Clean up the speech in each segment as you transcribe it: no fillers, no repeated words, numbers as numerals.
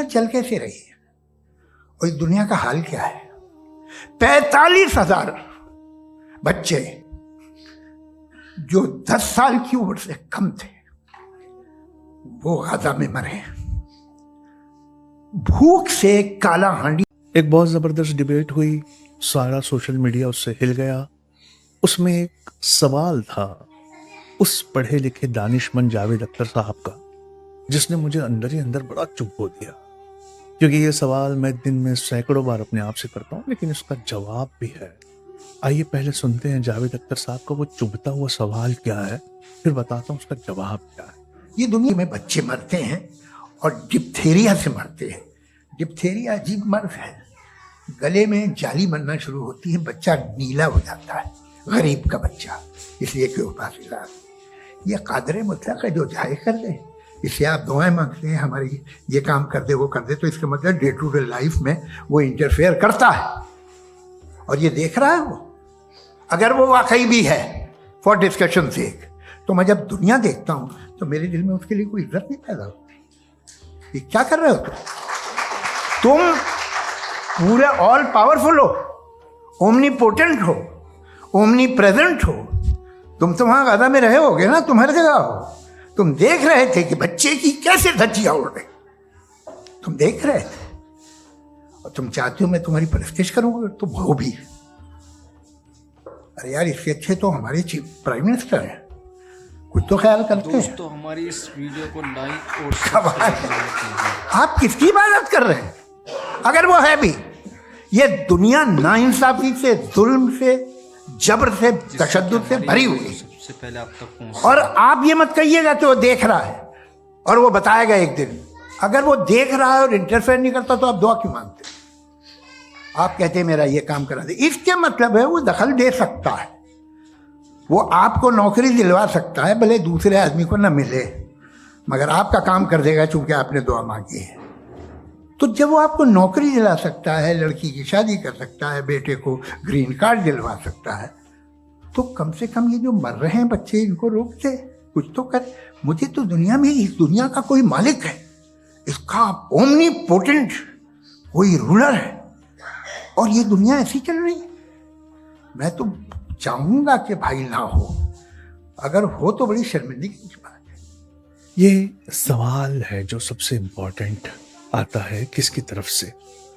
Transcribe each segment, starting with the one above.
चल कैसे रही है और इस दुनिया का हाल क्या है। 45,000 बच्चे जो 10 साल की उम्र से कम थे वो गाजा में मरे। भूख से काला हांडी। एक बहुत जबरदस्त डिबेट हुई, सारा सोशल मीडिया उससे हिल गया। उसमें एक सवाल था उस पढ़े लिखे दानिशमंद जावेद अख्तर साहब का, जिसने मुझे अंदर ही अंदर बड़ा चुप हो दिया, क्योंकि ये सवाल मैं दिन में सैकड़ों बार अपने आप से करता हूँ, लेकिन इसका जवाब भी है। आइए पहले सुनते हैं जावेद अख्तर साहब का वो चुभता हुआ सवाल क्या है, फिर बताता हूँ उसका जवाब क्या है। ये दुनिया में बच्चे मरते हैं और डिप्थेरिया से मरते हैं। डिप्थेरिया अजीब मर्ज है, गले में जाली बनना शुरू होती है, बच्चा नीला हो जाता है, गरीब का बच्चा, इसलिए कि पास इलाज। ये कादर मुतलक है जो चाहे कर दे। इससे आप दुआएं मांगते हैं हमारी ये काम कर दे वो कर दे, तो इसका मतलब डे टू डे लाइफ में वो इंटरफेयर करता है और ये देख रहा है वो। अगर वो वाकई भी है फॉर डिस्कशन सेक, तो मैं जब दुनिया देखता हूँ तो मेरे दिल में उसके लिए कोई इज्जत नहीं पैदा होती। ये क्या कर रहे हो तुम पूरे ऑल पावरफुल हो, ओमनीपोटेंट हो, ओमनी प्रेजेंट हो। तुम तो वहां गाजा में रहे होगे ना, तुम हर जगह हो। तुम देख रहे थे कि बच्चे की कैसे धज्जियां उड़ रही, तुम देख रहे थे और तुम चाहते हो मैं तुम्हारी परस्तिश करूंगा, तुम हो भी। अरे यार, इससे अच्छे तो हमारे चीफ प्राइम मिनिस्टर हैं, कुछ तो ख्याल करते हैं। दोस्तों, हमारी इस वीडियो को लाइक और सब्सक्राइब करें। आप किसकी इबादत कर रहे हैं? अगर वो है भी, ये दुनिया नाइंसाफी से, जुल्म से, जबर से, तशद्दुद से भरी हुई। सबसे पहले आप तक पहुंच, और आप ये मत कहिएगा कि वो देख रहा है और वो बताएगा एक दिन। अगर वो देख रहा है और इंटरफेयर नहीं करता तो आप दुआ क्यों मांगते? आप कहते हैं मेरा ये काम करा दे, इसके मतलब है वो दखल दे सकता है, वो आपको नौकरी दिलवा सकता है, भले दूसरे आदमी को ना मिले, मगर आपका काम कर देगा चूंकि आपने दुआ मांगी है। तो जब वो आपको नौकरी दिला सकता है, लड़की की शादी कर सकता है, बेटे को ग्रीन कार्ड दिलवा सकता है, तो कम से कम ये जो मर रहे हैं बच्चे, इनको रोक दे, कुछ तो कर। मुझे तो दुनिया में, इस दुनिया का कोई मालिक है, इसका ओमनीपोटेंट कोई रूलर है और ये दुनिया ऐसी चल रही है। मैं तो चाहूंगा कि भाई ना हो, अगर हो तो बड़ी शर्मिंदगी की बात है। ये सवाल है जो सबसे इम्पोर्टेंट आता है किसकी तरफ से?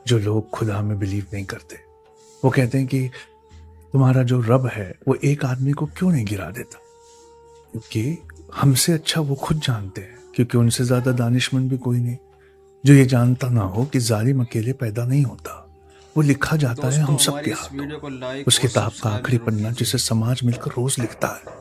जो लोग खुदा में बिलीव नहीं करते। वो कहते हैं कि तुम्हारा जो रब है वो एक आदमी को क्यों नहीं गिरा देता, क्योंकि हमसे अच्छा वो खुद जानते हैं, क्योंकि उनसे ज्यादा दानिशमंद भी कोई नहीं जो ये जानता ना हो कि जालिम अकेले पैदा नहीं होता, वो लिखा जाता है हम सब के हाथों। उस किताब का आखिरी पन्ना जिसे समाज मिलकर रोज लिखता है।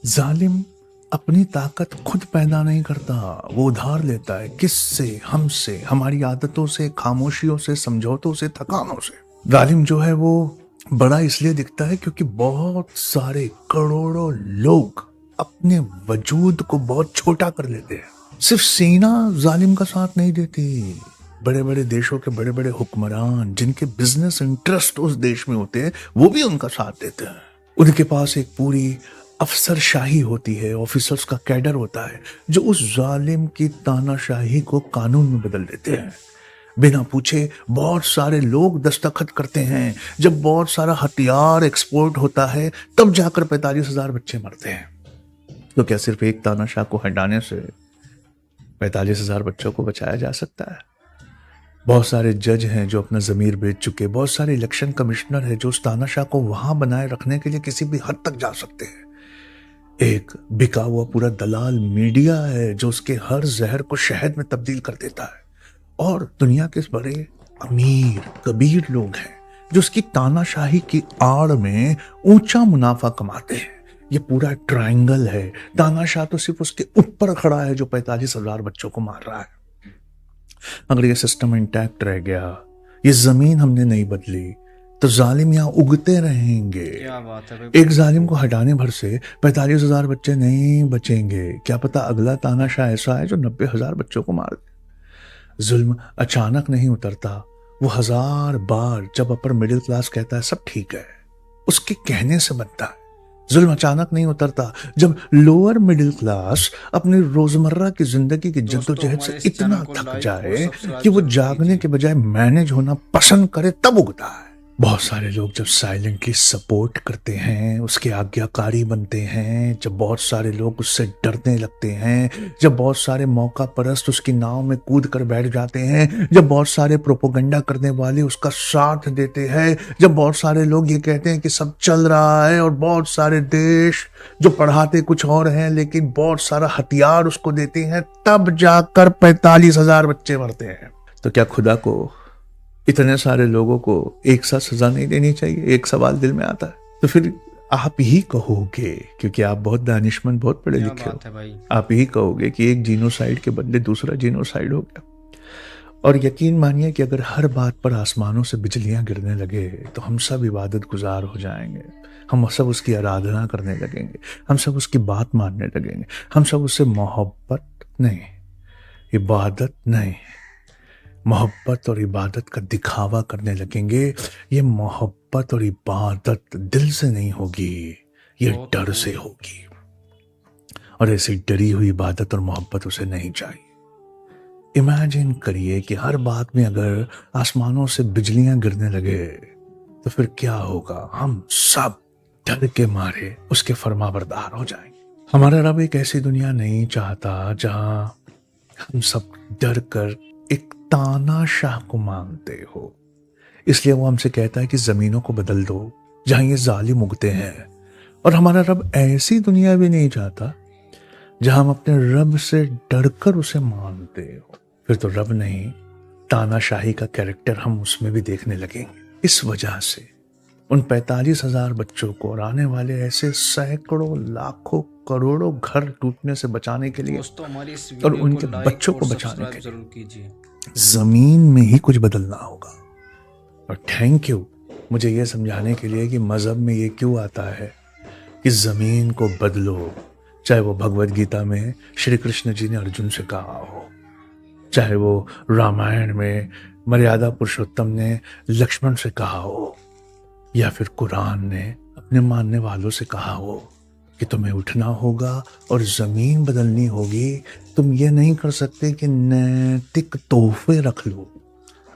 जालिम अपनी ताकत खुद पैदा नहीं करता, वो उधार लेता है। किससे? हमसे, हमारी आदतों से, खामोशियों से, समझौतों से, थकानों से। जालिम जो है वो बड़ा इसलिए दिखता है क्योंकि बहुत सारे करोड़ों लोग अपने वजूद को बहुत छोटा कर लेते हैं। सिर्फ सेना जालिम का साथ नहीं देती, बड़े बड़े देशों के बड़े बड़े हुक्मरान जिनके बिजनेस इंटरेस्ट उस देश में होते हैं वो भी उनका साथ देते हैं। उनके पास एक पूरी अफसरशाही होती है, ऑफिसर्स का कैडर होता है जो उस जालिम की तानाशाही को कानून में बदल देते हैं। बिना पूछे बहुत सारे लोग दस्तखत करते हैं। जब बहुत सारा हथियार एक्सपोर्ट होता है तब जाकर 45,000 बच्चे मरते हैं। तो क्या सिर्फ एक तानाशाह को हटाने से 45,000 बच्चों को बचाया जा सकता है? बहुत सारे जज हैं जो अपना ज़मीर बेच चुके, बहुत सारे इलेक्शन कमिश्नर हैं जो उस तानाशाह को वहां बनाए रखने के लिए किसी भी हद तक जा सकते हैं। एक बिका हुआ पूरा दलाल मीडिया है जो उसके हर जहर को शहद में तब्दील कर देता है। और दुनिया के बड़े अमीर कबीर लोग हैं जो उसकी तानाशाही की आड़ में ऊंचा मुनाफा कमाते हैं। ये पूरा ट्रायंगल है। तानाशाह तो सिर्फ उसके ऊपर खड़ा है जो 45,000 बच्चों को मार रहा है। अगर ये सिस्टम इंटैक्ट रह गया, ये जमीन हमने नहीं बदली, तो जालिम यहाँ उगते रहेंगे। क्या बात है। एक जालिम को हटाने भर से 45,000 बच्चे नहीं बचेंगे। क्या पता अगला तानाशाह ऐसा है जो 90,000 बच्चों को मार दे। जुल्म अचानक नहीं उतरता, वो 1000 बार जब अपर मिडिल क्लास कहता है सब ठीक है, उसके कहने से बनता है। जुल्म अचानक नहीं उतरता जब लोअर मिडिल क्लास अपनी रोजमर्रा की जिंदगी की जद्दोजहद से हमारे इस इतना चैनल को थक लाइक जाए और सब्सक्राइब कि वो जरूर जागने कीजिए। के बजाय मैनेज होना पसंद करे तब उगता है। बहुत सारे लोग जब साइलेंटली सपोर्ट करते हैं, उसके आज्ञाकारी बनते हैं, जब बहुत सारे लोग उससे डरने लगते हैं, जब बहुत सारे मौका परस्त उसकी नाव में कूद कर बैठ जाते हैं, जब बहुत सारे प्रोपोगंडा करने वाले उसका साथ देते हैं, जब बहुत सारे लोग ये कहते हैं कि सब चल रहा है और बहुत सारे देश जो पढ़ाते कुछ और हैं लेकिन बहुत सारा हथियार उसको देते हैं, तब जाकर 45,000 बच्चे मरते हैं। तो क्या खुदा को इतने सारे लोगों को एक साथ सजा नहीं देनी चाहिए? एक सवाल दिल में आता है। तो फिर आप ही कहोगे, क्योंकि आप बहुत दानिशमंद, बहुत पढ़े क्या लिखे हो, बात है भाई। आप ही कहोगे कि एक जीनोसाइड के बदले दूसरा जीनोसाइड हो गया। और यकीन मानिए कि अगर हर बात पर आसमानों से बिजलियां गिरने लगे तो हम सब इबादत गुजार हो जाएंगे, हम सब उसकी आराधना करने लगेंगे, हम सब उसकी बात मानने लगेंगे, हम सब उससे मोहब्बत नहीं, इबादत नहीं, मोहब्बत और इबादत का दिखावा करने लगेंगे। ये मोहब्बत और इबादत दिल से नहीं होगी, ये बहुत डर से होगी। और ऐसी डरी हुई इबादत और मोहब्बत उसे नहीं चाहिए। इमेजिन करिए कि हर बात में अगर आसमानों से बिजलियां गिरने लगे तो फिर क्या होगा? हम सब डर के मारे उसके फरमाबरदार हो जाएंगे। हमारा रब एक ऐसी दुनिया नहीं चाहता जहां हम सब डर कर एक तानाशाह को मानते हो। इसलिए वो हमसे कहता है कि जमीनों को बदल दो जहां ये जालिम उगते हैं। और हमारा रब ऐसी दुनिया भी नहीं चाहता जहां हम अपने रब से डरकर उसे मानते हो। फिर तो रब नहीं, तानाशाही का कैरेक्टर हम उसमें भी देखने लगेंगे। इस वजह से उन 45,000 बच्चों को और आने वाले ऐसे सैकड़ों लाखों करोड़ों घर टूटने से बचाने के लिए दोस्तों हमारी इस और वीडियो उनके को लाइक बच्चों और को बचाने सब्सक्राइब के लिए जरूर कीजिए। जमीन में ही कुछ बदलना होगा। और थैंक यू मुझे ये समझाने के लिए कि मजहब में ये क्यों आता है कि जमीन को बदलो। चाहे वो भगवत गीता में श्री कृष्ण जी ने अर्जुन से कहा हो, चाहे वो रामायण में मर्यादा पुरुषोत्तम ने लक्ष्मण से कहा हो, या फिर कुरान ने अपने मानने वालों से कहा हो कि तुम्हें उठना होगा और जमीन बदलनी होगी। तुम ये नहीं कर सकते कि नैतिक तोहफे रख लो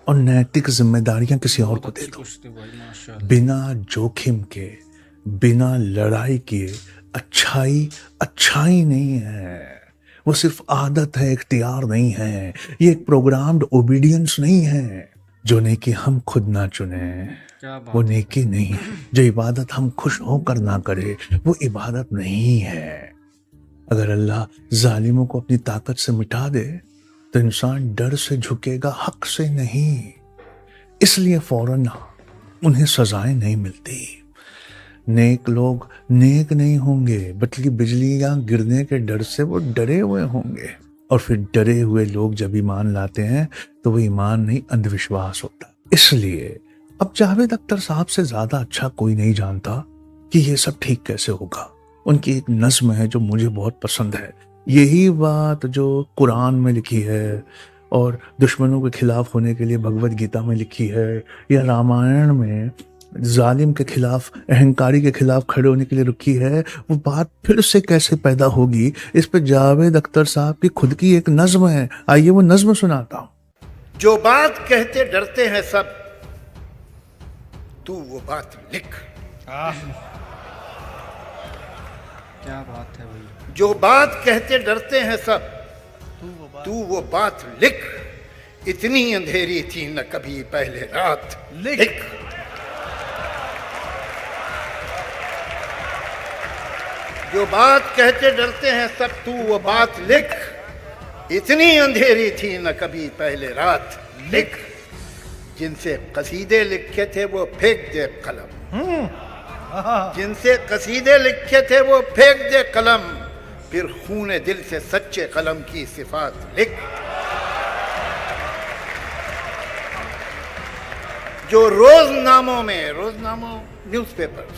और नैतिक जिम्मेदारियां किसी और को दे दो। कुछ तो भाई माशाल्लाह। बिना जोखिम के, बिना लड़ाई किए अच्छाई नहीं है। वो सिर्फ आदत है, इख्तियार नहीं है। ये एक प्रोग्राम्ड ओबीडियंस नहीं है। जो नेकी हम खुद ना चुने क्या बात वो है। नेकी नहीं। जो इबादत हम खुश होकर ना करे वो इबादत नहीं है। अगर अल्लाह जालिमों को अपनी ताकत से मिटा दे तो इंसान डर से झुकेगा, हक से नहीं। इसलिए फौरन उन्हें सजाएं नहीं मिलती। नेक लोग नेक नहीं होंगे बल्कि बिजलियां गिरने के डर से वो डरे हुए होंगे। और फिर डरे हुए लोग जब ईमान लाते हैं तो वो ईमान नहीं, अंधविश्वास होता। इसलिए अब जावेद अख्तर साहब से ज्यादा अच्छा कोई नहीं जानता कि ये सब ठीक कैसे होगा। उनकी एक नज्म है जो मुझे बहुत पसंद है। यही बात जो कुरान में लिखी है और दुश्मनों के खिलाफ होने के लिए भगवत गीता में लिखी है, या रामायण में जालिम के खिलाफ, अहंकारी के खिलाफ खड़े होने के लिए रुकी है, वो बात फिर से कैसे पैदा होगी? इस पे जावेद अख्तर साहब की खुद की एक नज्म है। आइए वो नज्म सुनाता हूं। जो बात कहते डरते हैं सब, तू वो बात लिख। क्या बात है भाई। जो बात कहते डरते हैं सब, तू वो बात लिख। इतनी अंधेरी थी न कभी पहले रात, लिख। जो बात कहते डरते हैं सब, तू वो बात लिख। इतनी अंधेरी थी न कभी पहले रात, लिख। जिनसे कसीदे लिखे थे वो फेंक दे कलम, जिनसे कसीदे लिखे थे वो फेंक दे कलम। फिर खूने दिल से सच्चे कलम की सिफात लिख। जो रोजनामों में, रोजनामों न्यूज़पेपर्स,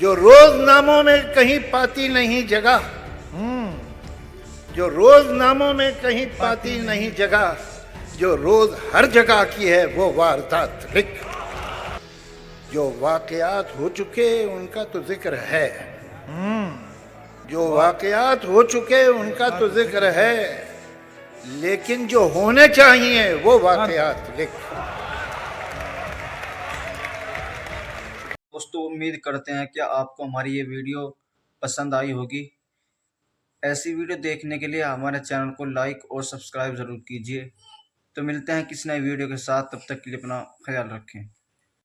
जो रोजनामों में कहीं पाती नहीं जगह, जो रोजनामों में कहीं पाती नहीं जगह, जो रोज हर जगह की है वो वारदात लिख। जो वाकयात हो चुके उनका तो जिक्र है, जो वाकयात हो चुके उनका तो जिक्र है, लेकिन जो होने चाहिए वो वाकयात लिख। दोस्तों, उम्मीद करते हैं कि आपको हमारी ये वीडियो पसंद आई होगी। ऐसी वीडियो देखने के लिए हमारे चैनल को लाइक और सब्सक्राइब ज़रूर कीजिए। तो मिलते हैं किसी नई वीडियो के साथ, तब तक के लिए अपना ख्याल रखें।